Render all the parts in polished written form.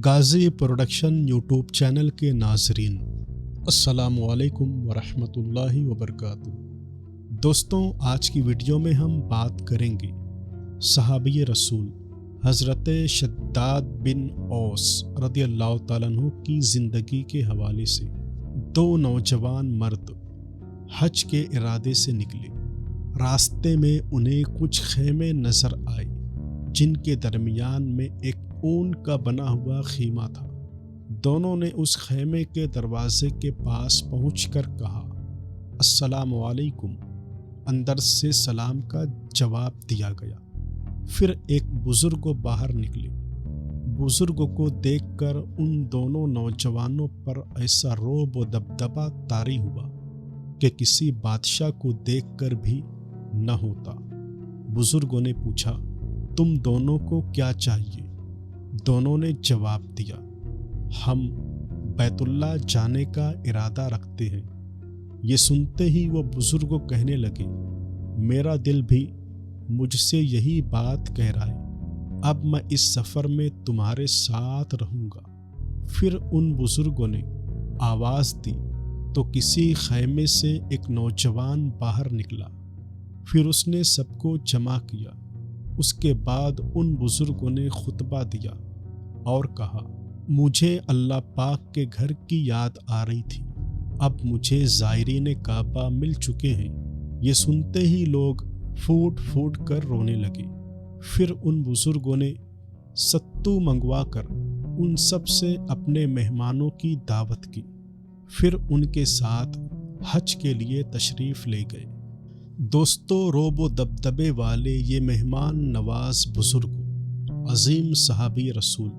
غازی production YouTube channel کے ناظرین، السلام علیکم ورحمۃ اللہ وبرکاتہ۔ دوستوں، آج کی ویڈیو میں ہم بات کریں گے صحابی رسول حضرت شداد بن اوس رضی اللہ تعالیٰ عنہ کی زندگی کے حوالے سے۔ دو نوجوان مرد حج کے ارادے سے نکلے۔ راستے میں انہیں کچھ خیمے نظر آئے جن کے درمیان میں ایک اون کا بنا ہوا خیمہ تھا۔ دونوں نے اس خیمے کے دروازے کے پاس پہنچ کر کہا، السلام علیکم۔ اندر سے سلام کا جواب دیا گیا۔ پھر ایک بزرگ باہر نکلے۔ بزرگ کو دیکھ کر ان دونوں نوجوانوں پر ایسا رعب و دبدبہ طاری ہوا کہ کسی بادشاہ کو دیکھ کر بھی نہ ہوتا۔ بزرگوں نے پوچھا، تم دونوں کو کیا چاہیے؟ دونوں نے جواب دیا، ہم بیت اللہ جانے کا ارادہ رکھتے ہیں۔ یہ سنتے ہی وہ بزرگ کہنے لگے، میرا دل بھی مجھ سے یہی بات کہہ رہا ہے، اب میں اس سفر میں تمہارے ساتھ رہوں گا۔ پھر ان بزرگوں نے آواز دی تو کسی خیمے سے ایک نوجوان باہر نکلا۔ پھر اس نے سب کو جمع کیا۔ اس کے بعد ان بزرگوں نے خطبہ دیا اور کہا، مجھے اللہ پاک کے گھر کی یاد آ رہی تھی، اب مجھے زائرین کعبہ مل چکے ہیں۔ یہ سنتے ہی لوگ پھوٹ پھوٹ کر رونے لگے۔ پھر ان بزرگوں نے ستو منگوا کر ان سب سے اپنے مہمانوں کی دعوت کی۔ پھر ان کے ساتھ حج کے لیے تشریف لے گئے۔ دوستو، رعب و دبدبے والے یہ مہمان نواز بزرگ عظیم صحابی رسول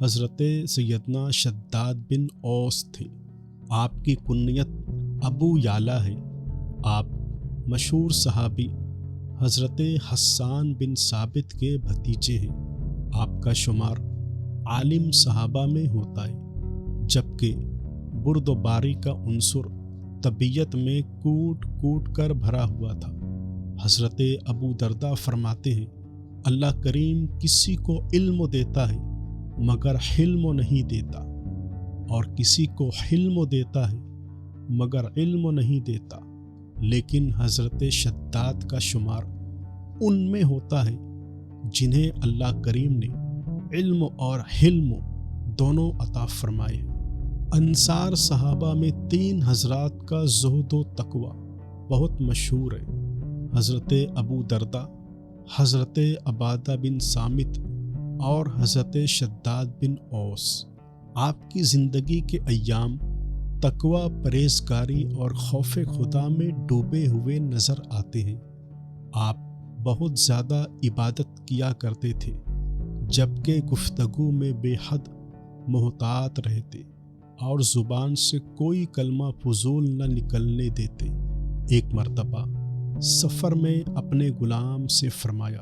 حضرت سیدنا شداد بن اوس تھے۔ آپ کی کنیت ابو یعلا ہے۔ آپ مشہور صحابی حضرت حسان بن ثابت کے بھتیجے ہیں۔ آپ کا شمار عالم صحابہ میں ہوتا ہے، جبکہ بردباری کا عنصر طبیعت میں کوٹ کوٹ کر بھرا ہوا تھا۔ حضرت ابو درداء فرماتے ہیں، اللہ کریم کسی کو علم دیتا ہے مگر حلم نہیں دیتا، اور کسی کو حلم دیتا ہے مگر علم نہیں دیتا، لیکن حضرت شداد کا شمار ان میں ہوتا ہے جنہیں اللہ کریم نے علم اور حلم دونوں عطا فرمائے ہیں۔ انصار صحابہ میں 3 حضرات کا زہد و تقوی بہت مشہور ہے، حضرت ابو درداء، حضرت عبادہ بن صامت اور حضرت شداد بن اوس۔ آپ کی زندگی کے ایام تقوی، پرہیزگاری اور خوف خدا میں ڈوبے ہوئے نظر آتے ہیں۔ آپ بہت زیادہ عبادت کیا کرتے تھے، جبکہ گفتگو میں بے حد محتاط رہتے اور زبان سے کوئی کلمہ فضول نہ نکلنے دیتے۔ ایک مرتبہ سفر میں اپنے غلام سے فرمایا،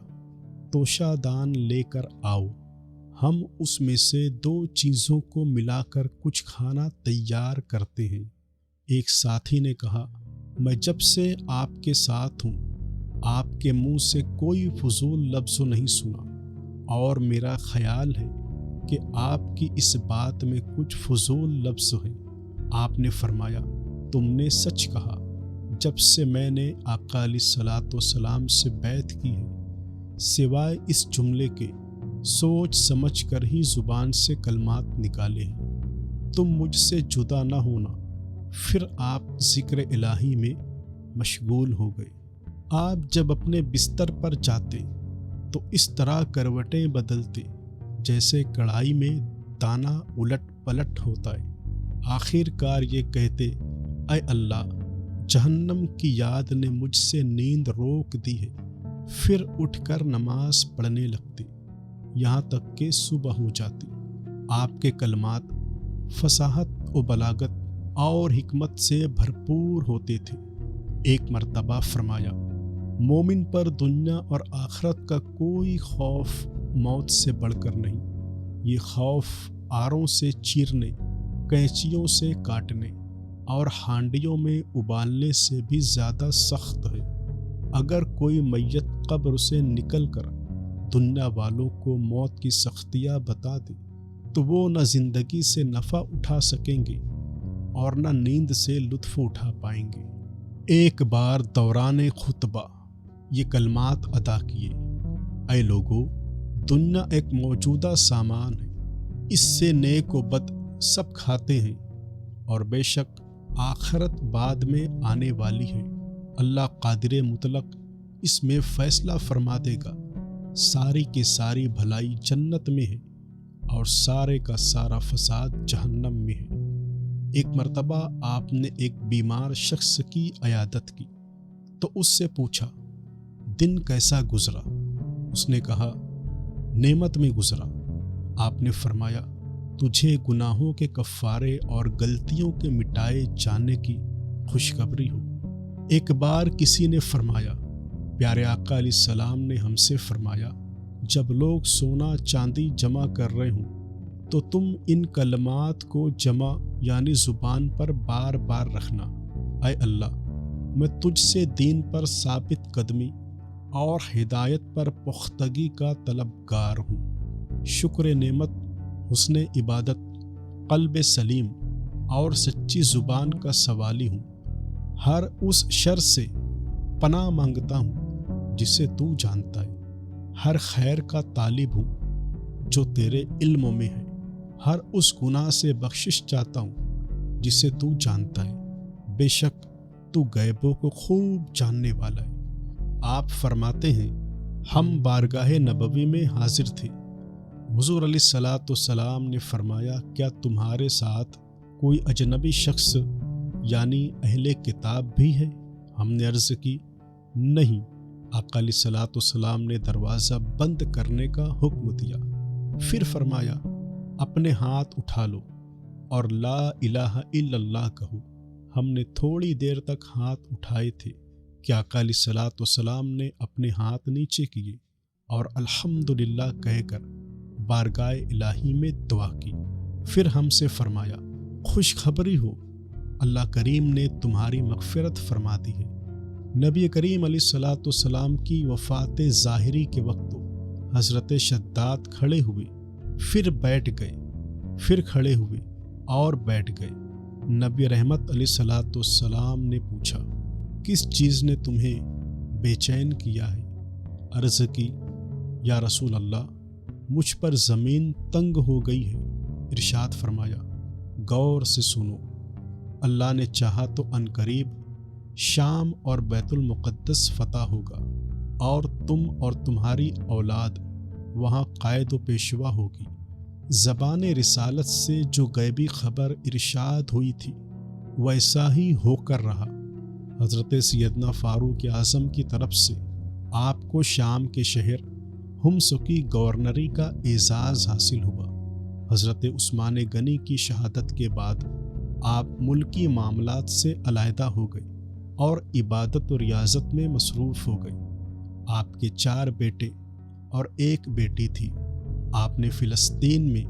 توشہ دان لے کر آؤ، ہم اس میں سے 2 چیزوں کو ملا کر کچھ کھانا تیار کرتے ہیں۔ ایک ساتھی نے کہا، میں جب سے آپ کے ساتھ ہوں آپ کے منہ سے کوئی فضول لفظ نہیں سنا، اور میرا خیال ہے کہ آپ کی اس بات میں کچھ فضول لفظ ہیں۔ آپ نے فرمایا، تم نے سچ کہا، جب سے میں نے آقا علیہ الصلوۃ والسلام سے بیعت کی ہے، سوائے اس جملے کے سوچ سمجھ کر ہی زبان سے کلمات نکالے ہیں، تم مجھ سے جدا نہ ہونا۔ پھر آپ ذکر الہی میں مشغول ہو گئے۔ آپ جب اپنے بستر پر جاتے تو اس طرح کروٹیں بدلتے جیسے کڑھائی میں دانہ الٹ پلٹ ہوتا ہے۔ آخر کار یہ کہتے، اے اللہ، جہنم کی یاد نے مجھ سے نیند روک دی ہے۔ پھر اٹھ کر نماز پڑھنے لگتے، یہاں تک کہ صبح ہو جاتی۔ آپ کے کلمات فصاحت و بلاغت اور حکمت سے بھرپور ہوتے تھے۔ ایک مرتبہ فرمایا، مومن پر دنیا اور آخرت کا کوئی خوف موت سے بڑھ کر نہیں۔ یہ خوف آروں سے چیرنے، کینچیوں سے کاٹنے اور ہانڈیوں میں ابالنے سے بھی زیادہ سخت ہے۔ اگر کوئی میت قبر سے نکل کر دنیا والوں کو موت کی سختیاں بتا دے تو وہ نہ زندگی سے نفع اٹھا سکیں گے اور نہ نیند سے لطف اٹھا پائیں گے۔ ایک بار دوران خطبہ یہ کلمات ادا کیے: اے لوگو، دنیا ایک موجودہ سامان ہے، اس سے نیک و بد سب کھاتے ہیں، اور بے شک آخرت بعد میں آنے والی ہے۔ اللہ قادر مطلق اس میں فیصلہ فرما دے گا۔ ساری کی ساری بھلائی جنت میں ہے اور سارے کا سارا فساد جہنم میں ہے۔ ایک مرتبہ آپ نے ایک بیمار شخص کی عیادت کی تو اس سے پوچھا، دن کیسا گزرا؟ اس نے کہا، نعمت میں گزرا۔ آپ نے فرمایا، تجھے گناہوں کے کفارے اور غلطیوں کے مٹائے جانے کی خوشخبری ہو۔ ایک بار کسی نے فرمایا، پیارے آقا علیہ السلام نے ہم سے فرمایا، جب لوگ سونا چاندی جمع کر رہے ہوں تو تم ان کلمات کو جمع یعنی زبان پر بار بار رکھنا: اے اللہ، میں تجھ سے دین پر ثابت قدمی اور ہدایت پر پختگی کا طلبگار ہوں۔ شکر نعمت، حسن عبادت، قلب سلیم اور سچی زبان کا سوالی ہوں۔ ہر اس شر سے پناہ مانگتا ہوں جسے تو جانتا ہے۔ ہر خیر کا طالب ہوں جو تیرے علم میں ہے۔ ہر اس گناہ سے بخشش چاہتا ہوں جسے تو جانتا ہے۔ بے شک تو غیبوں کو خوب جاننے والا ہے۔ آپ فرماتے ہیں، ہم بارگاہ نبوی میں حاضر تھے۔ حضور علیہ الصلاۃ والسلام نے فرمایا، کیا تمہارے ساتھ کوئی اجنبی شخص یعنی اہل کتاب بھی ہے؟ ہم نے عرض کی، نہیں۔ آقا علیہ الصلاۃ والسلام نے دروازہ بند کرنے کا حکم دیا، پھر فرمایا، اپنے ہاتھ اٹھا لو اور لا الہ الا اللہ کہو۔ ہم نے تھوڑی دیر تک ہاتھ اٹھائے تھے کہ آقا علیہ الصلاۃ والسلام نے اپنے ہاتھ نیچے کیے اور الحمدللہ کہہ کر بارگاہ الہی میں دعا کی۔ پھر ہم سے فرمایا، خوشخبری ہو، اللہ کریم نے تمہاری مغفرت فرما دی ہے۔ نبی کریم علیہ الصلاۃ والسلام کی وفات ظاہری کے وقت حضرت شداد کھڑے ہوئے، پھر بیٹھ گئے، پھر کھڑے ہوئے اور بیٹھ گئے۔ نبی رحمت علیہ الصلاۃ والسلام نے پوچھا، کس چیز نے تمہیں بے چین کیا ہے؟ عرض کی، یا رسول اللہ، مجھ پر زمین تنگ ہو گئی ہے۔ ارشاد فرمایا، غور سے سنو، اللہ نے چاہا تو عنقریب شام اور بیت المقدس فتح ہوگا اور تم اور تمہاری اولاد وہاں قائد و پیشوا ہوگی۔ زبان رسالت سے جو غیبی خبر ارشاد ہوئی تھی ویسا ہی ہو کر رہا۔ حضرت سیدنا فاروق اعظم کی طرف سے آپ کو شام کے شہر حمص کی گورنری کا اعزاز حاصل ہوا۔ حضرت عثمان غنی کی شہادت کے بعد آپ ملکی معاملات سے علیحدہ ہو گئے اور عبادت و ریاضت میں مصروف ہو گئے۔ آپ کے 4 بیٹے اور 1 بیٹی تھی۔ آپ نے فلسطین میں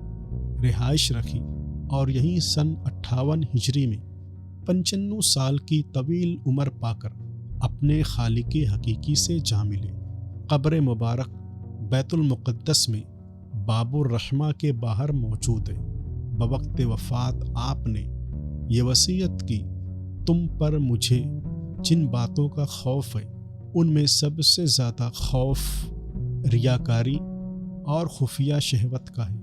رہائش رکھی اور یہیں سن 58 ہجری میں 95 سال کی طویل عمر پا کر اپنے خالق حقیقی سے جا ملے۔ قبر مبارک بیت المقدس میں باب الرحمہ کے باہر موجود ہے۔ بوقت وفات آپ نے یہ وصیت کی، تم پر مجھے جن باتوں کا خوف ہے ان میں سب سے زیادہ خوف ریاکاری اور خفیہ شہوت کا ہے۔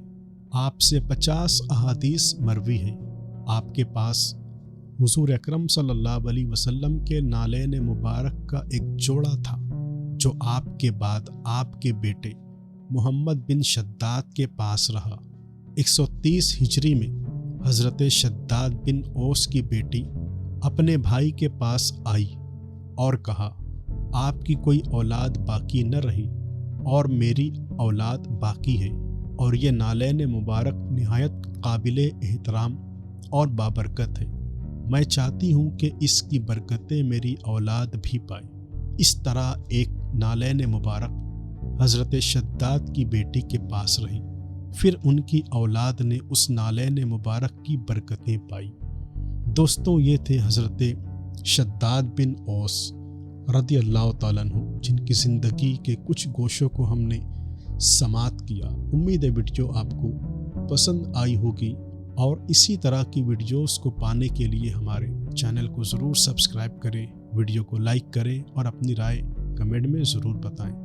آپ سے 50 احادیث مروی ہیں۔ آپ کے پاس حضور اکرم صلی اللہ علیہ وسلم کے نالین مبارک کا ایک جوڑا تھا جو آپ کے بعد آپ کے بیٹے محمد بن شداد کے پاس رہا۔ 130 ہجری میں حضرت شداد بن اوس کی بیٹی اپنے بھائی کے پاس آئی اور کہا، آپ کی کوئی اولاد باقی نہ رہی اور میری اولاد باقی ہے، اور یہ نالین مبارک نہایت قابل احترام اور بابرکت ہے۔ میں چاہتی ہوں کہ اس کی برکتیں میری اولاد بھی پائے۔ اس طرح ایک نالین مبارک حضرت شداد کی بیٹی کے پاس رہی، پھر ان کی اولاد نے اس نالین مبارک کی برکتیں پائی۔ دوستوں، یہ تھے حضرت شداد بن اوس رضی اللہ تعالیٰ عنہ، جن کی زندگی کے کچھ گوشوں کو ہم نے سماعت کیا۔ امید ہے ویڈیو آپ کو پسند آئی ہوگی، اور اسی طرح کی ویڈیوز کو پانے کے لیے ہمارے چینل کو ضرور سبسکرائب کریں، ویڈیو کو لائک کریں اور اپنی رائے کمنٹ میں ضرور بتائیں۔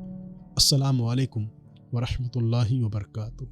السلام علیکم ورحمۃ اللہ وبرکاتہ۔